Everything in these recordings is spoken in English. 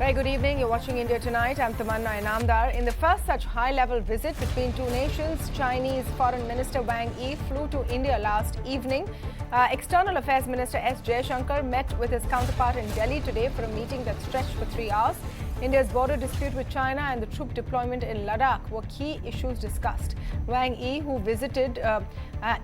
Very good evening. You're watching India Tonight. I'm Tamanna Inamdar. In the first such high-level visit between two nations, Chinese Foreign Minister Wang Yi flew to India last evening. External Affairs Minister S. Jaishankar met with his counterpart in Delhi today for a meeting that stretched for 3 hours. India's border dispute with China and the troop deployment in Ladakh were key issues discussed. Wang Yi, who visited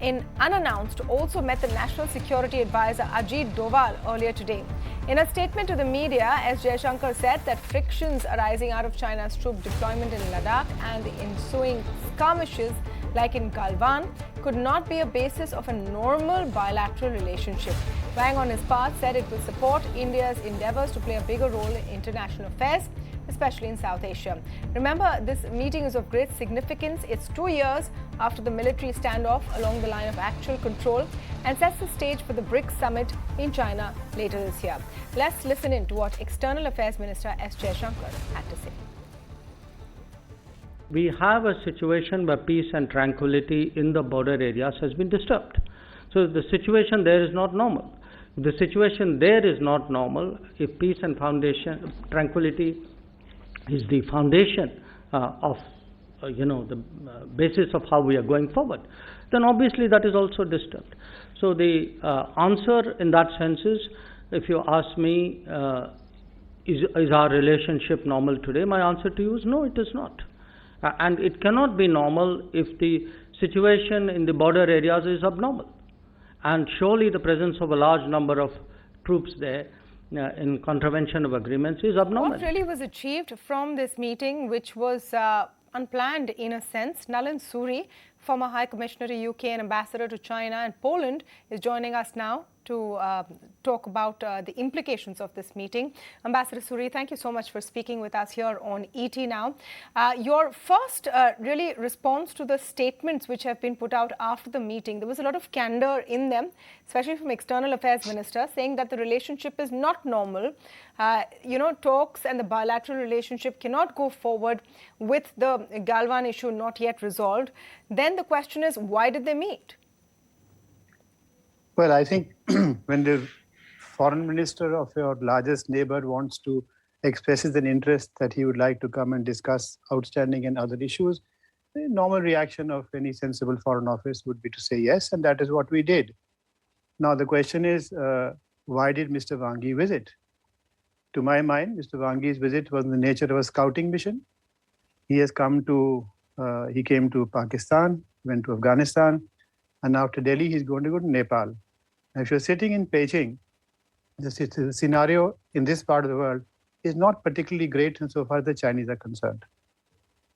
in unannounced, also met the National Security Advisor Ajit Doval earlier today. In a statement to the media, S. Jaishankar said that frictions arising out of China's troop deployment in Ladakh and the ensuing skirmishes like in Galwan could not be a basis of a normal bilateral relationship. Wang, on his part, said it will support India's endeavours to play a bigger role in international affairs, especially in South Asia. Remember, this meeting is of great significance. It's 2 years after the military standoff along the line of actual control and sets the stage for the BRICS summit in China later this year. Let's listen in to what External Affairs Minister S. Jaishankar had to say. We have a situation where peace and tranquility in the border areas has been disturbed. So the situation there is not normal. If the situation there is not normal, if peace and tranquility is the foundation of the basis of how we are going forward, then obviously that is also disturbed. So the answer in that sense is, if you ask me, is our relationship normal today? My answer to you is no, it is not. And it cannot be normal if the situation in the border areas is abnormal. And surely the presence of a large number of troops there in contravention of agreements is abnormal. What really was achieved from this meeting, which was unplanned in a sense? Nalan Suri, former High Commissioner to UK and Ambassador to China and Poland, is joining us now to talk about the implications of this meeting. Ambassador Suri, thank you so much for speaking with us here on ET Now. Your first really response to the statements which have been put out after the meeting, there was a lot of candor in them, especially from External Affairs Minister, saying that the relationship is not normal. Talks and the bilateral relationship cannot go forward with the Galwan issue not yet resolved. Then the question is, why did they meet? Well, I think when the foreign minister of your largest neighbor wants to expresses an interest that he would like to come and discuss outstanding and other issues, the normal reaction of any sensible foreign office would be to say yes, and that is what we did. Now, the question is, why did Mr. Wang Yi visit? To my mind, Mr. Wang Yi's visit was in the nature of a scouting mission. He came to Pakistan, went to Afghanistan, and after Delhi, he's going to go to Nepal. Now, if you're sitting in Beijing, the scenario in this part of the world is not particularly great insofar as the Chinese are concerned.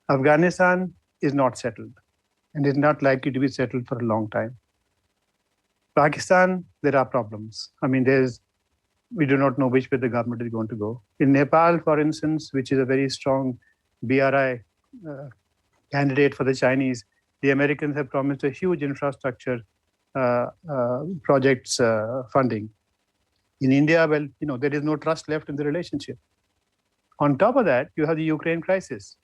Afghanistan is not settled and is not likely to be settled for a long time. Pakistan, there are problems. I mean, we do not know which way the government is going to go. In Nepal, for instance, which is a very strong BRI candidate for the Chinese, the Americans have promised a huge infrastructure projects funding. In India, well, there is no trust left in the relationship. On top of that, you have the Ukraine crisis.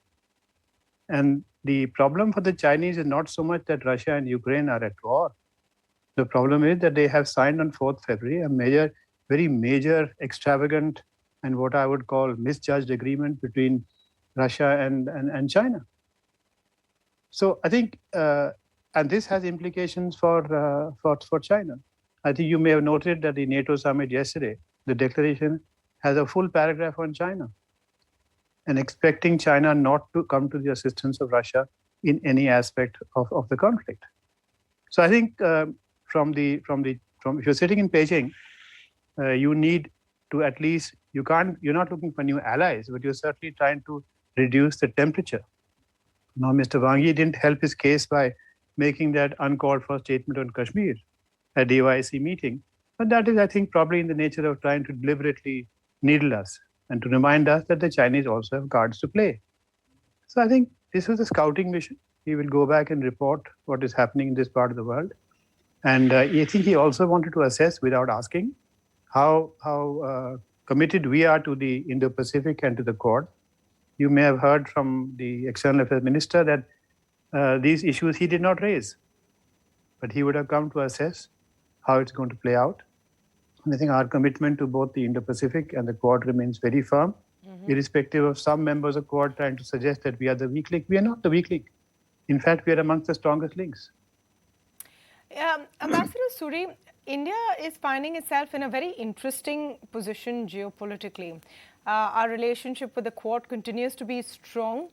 And the problem for the Chinese is not so much that Russia and Ukraine are at war. The problem is that they have signed on 4th February a very major, extravagant, and what I would call misjudged agreement between Russia and China. So I think, and this has implications for China. I think you may have noted that the NATO summit yesterday, the declaration has a full paragraph on China and expecting China not to come to the assistance of Russia in any aspect of the conflict. So I think from if you're sitting in Beijing, you need to at least, you're not looking for new allies, but you're certainly trying to reduce the temperature. Now, Mr. Wang Yi didn't help his case by making that uncalled for statement on Kashmir at the OIC meeting. But that is, I think, probably in the nature of trying to deliberately needle us and to remind us that the Chinese also have cards to play. So I think this was a scouting mission. He will go back and report what is happening in this part of the world. And I think he also wanted to assess, without asking, how committed we are to the Indo-Pacific and to the Quad. You may have heard from the External Affairs Minister that these issues he did not raise, but he would have come to assess how it's going to play out. And I think our commitment to both the Indo-Pacific and the Quad remains very firm. irrespective of some members of Quad trying to suggest that we are the weak link. We are not the weak link. In fact, we are amongst the strongest links. Ambassador Suri, India is finding itself in a very interesting position geopolitically. Our relationship with the Quad continues to be strong,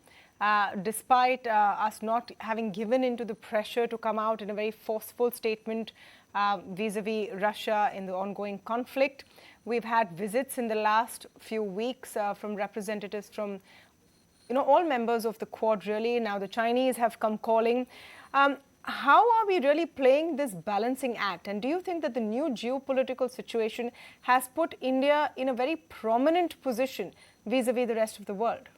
despite us not having given into the pressure to come out in a very forceful statement vis-a-vis Russia in the ongoing conflict. We've had visits in the last few weeks from representatives from all members of the Quad, really. Now the Chinese have come calling. How are we really playing this balancing act? And do you think that the new geopolitical situation has put India in a very prominent position vis-a-vis the rest of the world?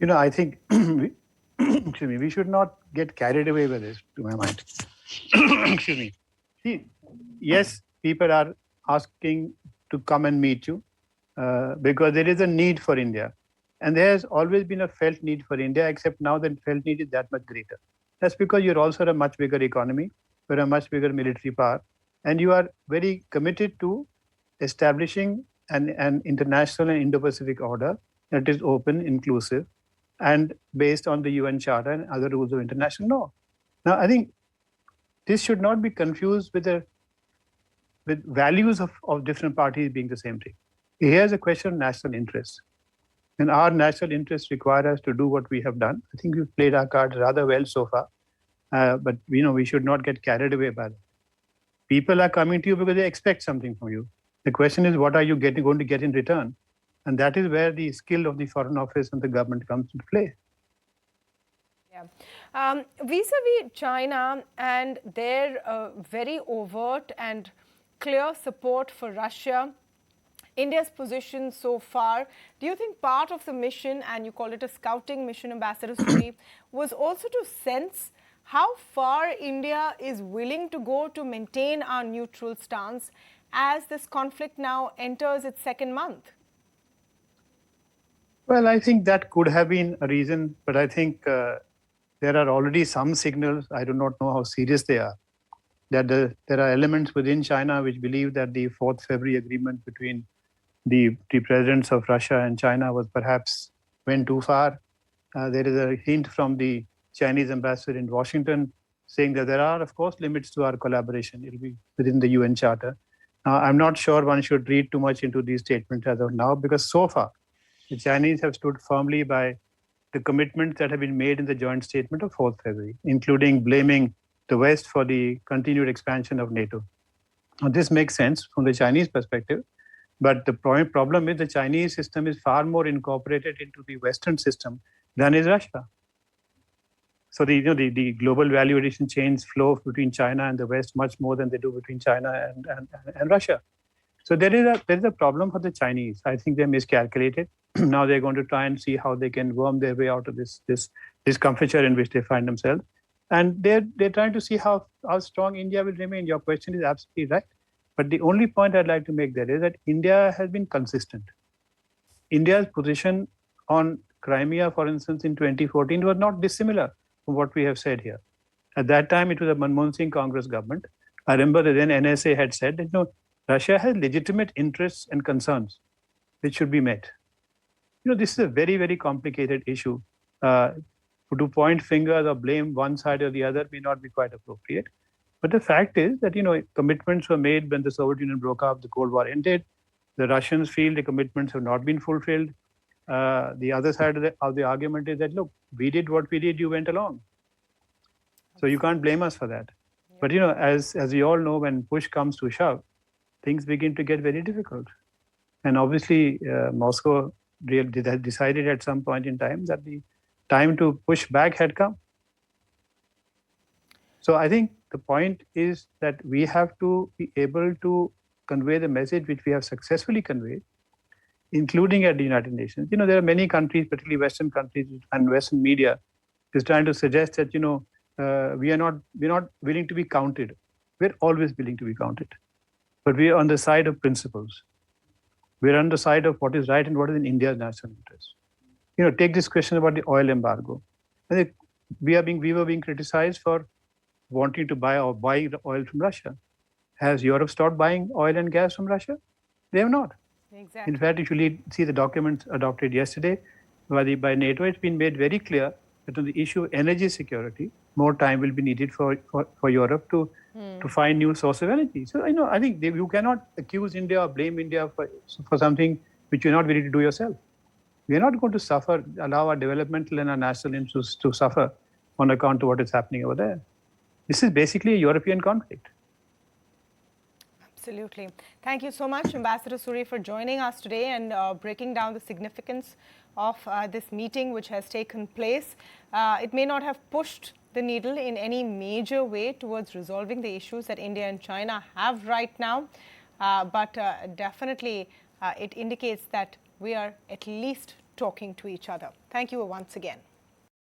I think we should not get carried away with this, to my mind. Excuse me. See, yes, people are asking to come and meet you because there is a need for India. And there has always been a felt need for India, except now the felt need is that much greater. That's because you're also a much bigger economy, you're a much bigger military power, and you are very committed to establishing an international and Indo-Pacific order that is open, inclusive, and based on the UN Charter and other rules of international law. Now, I think this should not be confused with values of different parties being the same thing. Here's a question of national interest. And our national interests require us to do what we have done. I think we've played our cards rather well so far. But we should not get carried away by that. People are coming to you because they expect something from you. The question is, what are you going to get in return? And that is where the skill of the Foreign Office and the government comes into play. Yeah. Vis-a-vis China and their very overt and clear support for Russia, India's position so far, do you think part of the mission, and you call it a scouting mission, Ambassador Suri, was also to sense how far India is willing to go to maintain our neutral stance as this conflict now enters its second month? Well, I think that could have been a reason, but I think there are already some signals, I do not know how serious they are, that there are elements within China which believe that the 4th February agreement between the presidents of Russia and China was perhaps went too far. There is a hint from the Chinese ambassador in Washington saying that there are, of course, limits to our collaboration. It will be within the UN Charter. I'm not sure one should read too much into these statements as of now, because so far, the Chinese have stood firmly by the commitments that have been made in the joint statement of 4th February, including blaming the West for the continued expansion of NATO. Now, this makes sense from the Chinese perspective. But the problem is the Chinese system is far more incorporated into the Western system than is Russia. So the global value addition chains flow between China and the West much more than they do between China and Russia. So there is a problem for the Chinese. I think they're miscalculated. Now they're going to try and see how they can worm their way out of this discomfiture in which they find themselves. And they're trying to see how strong India will remain. Your question is absolutely right. But the only point I'd like to make there is that India has been consistent. India's position on Crimea, for instance, in 2014 was not dissimilar from what we have said here. At that time, it was a Manmohan Singh Congress government. I remember that then NSA had said that Russia has legitimate interests and concerns which should be met. This is a very, very complicated issue. To point fingers or blame one side or the other may not be quite appropriate. But the fact is that, commitments were made when the Soviet Union broke up, the Cold War ended. The Russians feel the commitments have not been fulfilled. The other side of the argument is that, look, we did what we did, you went along. So you can't blame us for that. Yeah. But, as we all know, when push comes to shove, things begin to get very difficult. And obviously, Moscow decided at some point in time that the time to push back had come. So I think the point is that we have to be able to convey the message which we have successfully conveyed, including at the United Nations. There are many countries, particularly Western countries and Western media, is trying to suggest that, we're not willing to be counted. We're always willing to be counted. But we're on the side of principles. We're on the side of what is right and what is in India's national interest. Take this question about the oil embargo. We were being criticized for wanting to buy the oil from Russia. Has Europe stopped buying oil and gas from Russia? They have not. Exactly. In fact, if you see the documents adopted yesterday by NATO, it's been made very clear that on the issue of energy security, more time will be needed for Europe to find new source of energy. So I think you cannot accuse India or blame India for something which you're not ready to do yourself. We are not going to allow our developmental and our national interests to suffer on account of what is happening over there. This is basically a European conflict. Absolutely. Thank you so much, Ambassador Suri, for joining us today and breaking down the significance of this meeting which has taken place. It may not have pushed the needle in any major way towards resolving the issues that India and China have right now, but definitely it indicates that we are at least talking to each other. Thank you once again.